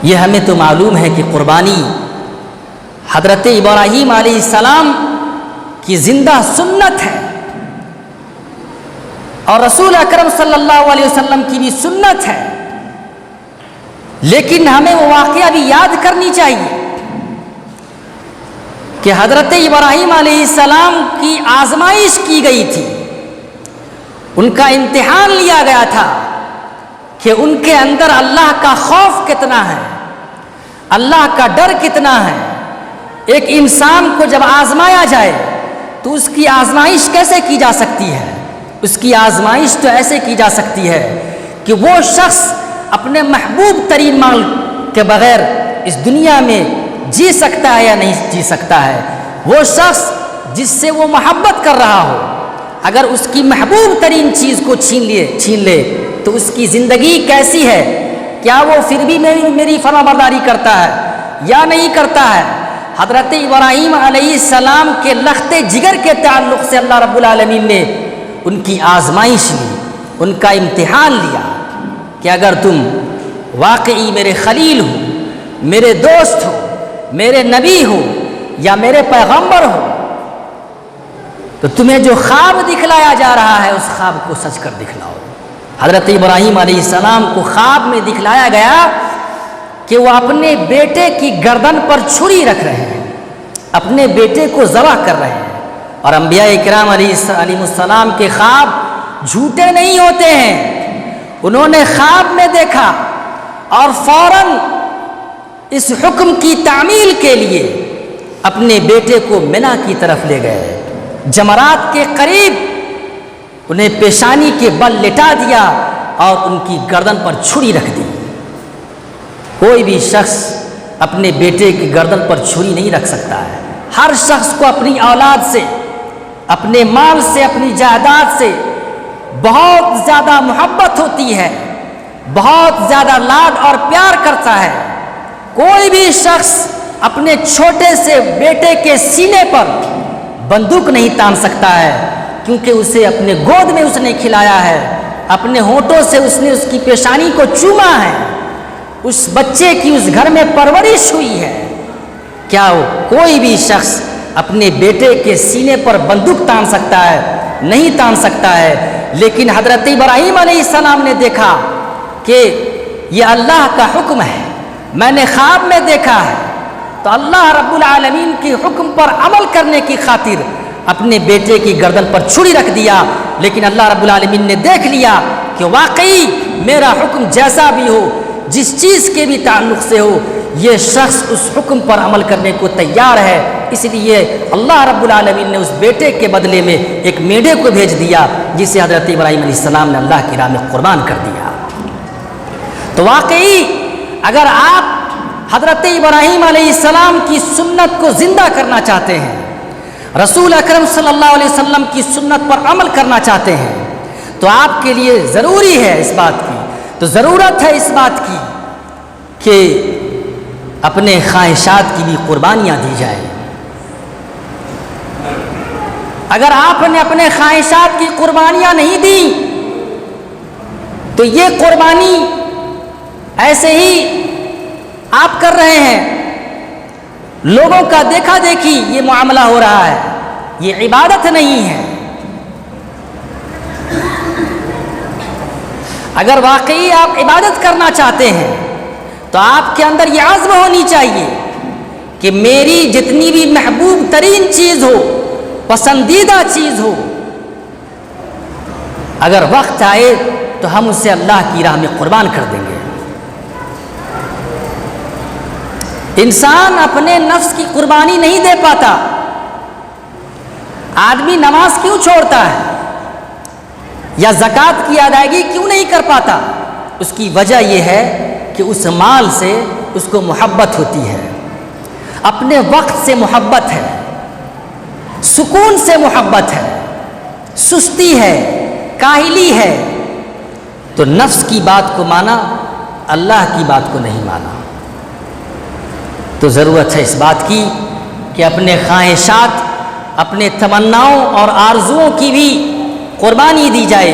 یہ ہمیں تو معلوم ہے کہ قربانی حضرت ابراہیم علیہ السلام کی زندہ سنت ہے اور رسول اکرم صلی اللہ علیہ وسلم کی بھی سنت ہے، لیکن ہمیں وہ واقعہ بھی یاد کرنی چاہیے کہ حضرت ابراہیم علیہ السلام کی آزمائش کی گئی تھی، ان کا امتحان لیا گیا تھا کہ ان کے اندر اللہ کا خوف کتنا ہے، اللہ کا ڈر کتنا ہے۔ ایک انسان کو جب آزمایا جائے تو اس کی آزمائش کیسے کی جا سکتی ہے؟ اس کی آزمائش تو ایسے کی جا سکتی ہے کہ وہ شخص اپنے محبوب ترین مال کے بغیر اس دنیا میں جی سکتا ہے یا نہیں جی سکتا ہے۔ وہ شخص جس سے وہ محبت کر رہا ہو، اگر اس کی محبوب ترین چیز کو چھین لے تو اس کی زندگی کیسی ہے؟ کیا وہ پھر بھی میری فرمانبرداری کرتا ہے یا نہیں کرتا ہے؟ حضرت ابراہیم علیہ السلام کے لخت جگر کے تعلق سے اللہ رب العالمین نے ان کی آزمائش لی، ان کا امتحان لیا کہ اگر تم واقعی میرے خلیل ہو، میرے دوست ہو، میرے نبی ہو یا میرے پیغمبر ہو تو تمہیں جو خواب دکھلایا جا رہا ہے اس خواب کو سچ کر دکھلاؤ۔ حضرت ابراہیم علیہ السلام کو خواب میں دکھلایا گیا کہ وہ اپنے بیٹے کی گردن پر چھری رکھ رہے ہیں، اپنے بیٹے کو ذبح کر رہے ہیں، اور انبیاء کرام علیہ السلام کے خواب جھوٹے نہیں ہوتے ہیں۔ انہوں نے خواب میں دیکھا اور فوراً اس حکم کی تعمیل کے لیے اپنے بیٹے کو منا کی طرف لے گئے، جمرات کے قریب انہیں پیشانی کے بل لٹا دیا اور ان کی گردن پر چھری رکھ دی۔ کوئی بھی شخص اپنے بیٹے کی گردن پر چھری نہیں رکھ سکتا ہے۔ ہر شخص کو اپنی اولاد سے، اپنے مال سے، اپنی جائیداد سے بہت زیادہ محبت ہوتی ہے، بہت زیادہ لاڈ اور پیار کرتا ہے۔ کوئی بھی شخص اپنے چھوٹے سے بیٹے کے سینے پر بندوق نہیں تان سکتا ہے، کیونکہ اسے اپنے گود میں اس نے کھلایا ہے، اپنے ہونٹوں سے اس نے اس کی پیشانی کو چوما ہے، اس بچے کی اس گھر میں پرورش ہوئی ہے۔ کیا کوئی بھی شخص اپنے بیٹے کے سینے پر بندوق تان سکتا ہے؟ نہیں تان سکتا ہے۔ لیکن حضرت ابراہیم علیہ السلام نے دیکھا کہ یہ اللہ کا حکم ہے، میں نے خواب میں دیکھا ہے، تو اللہ رب العالمین کے حکم پر عمل کرنے کی خاطر اپنے بیٹے کی گردن پر چھری رکھ دیا۔ لیکن اللہ رب العالمین نے دیکھ لیا کہ واقعی میرا حکم جیسا بھی ہو، جس چیز کے بھی تعلق سے ہو، یہ شخص اس حکم پر عمل کرنے کو تیار ہے، اس لیے اللہ رب العالمین نے اس بیٹے کے بدلے میں ایک میڈے کو بھیج دیا، جسے حضرت ابراہیم علیہ السلام نے اللہ کی راہ میں قربان کر دیا۔ تو واقعی اگر آپ حضرت ابراہیم علیہ السلام کی سنت کو زندہ کرنا چاہتے ہیں، رسول اکرم صلی اللہ علیہ وسلم کی سنت پر عمل کرنا چاہتے ہیں، تو آپ کے لیے ضروری ہے اس بات کی، تو ضرورت ہے اس بات کی کہ اپنے خواہشات کی بھی قربانیاں دی جائیں۔ اگر آپ نے اپنے خواہشات کی قربانیاں نہیں دی تو یہ قربانی ایسے ہی آپ کر رہے ہیں، لوگوں کا دیکھا دیکھی یہ معاملہ ہو رہا ہے، یہ عبادت نہیں ہے۔ اگر واقعی آپ عبادت کرنا چاہتے ہیں تو آپ کے اندر یہ عزم ہونی چاہیے کہ میری جتنی بھی محبوب ترین چیز ہو، پسندیدہ چیز ہو، اگر وقت آئے تو ہم اسے اللہ کی راہ میں قربان کر دیں گے۔ انسان اپنے نفس کی قربانی نہیں دے پاتا۔ آدمی نماز کیوں چھوڑتا ہے یا زکوٰۃ کی ادائیگی کیوں نہیں کر پاتا؟ اس کی وجہ یہ ہے کہ اس مال سے اس کو محبت ہوتی ہے، اپنے وقت سے محبت ہے، سکون سے محبت ہے، سستی ہے، کاہلی ہے، تو نفس کی بات کو مانا، اللہ کی بات کو نہیں مانا۔ تو ضرورت ہے اس بات کی کہ اپنے خواہشات، اپنے تمناؤں اور آرزوؤں کی بھی قربانی دی جائے۔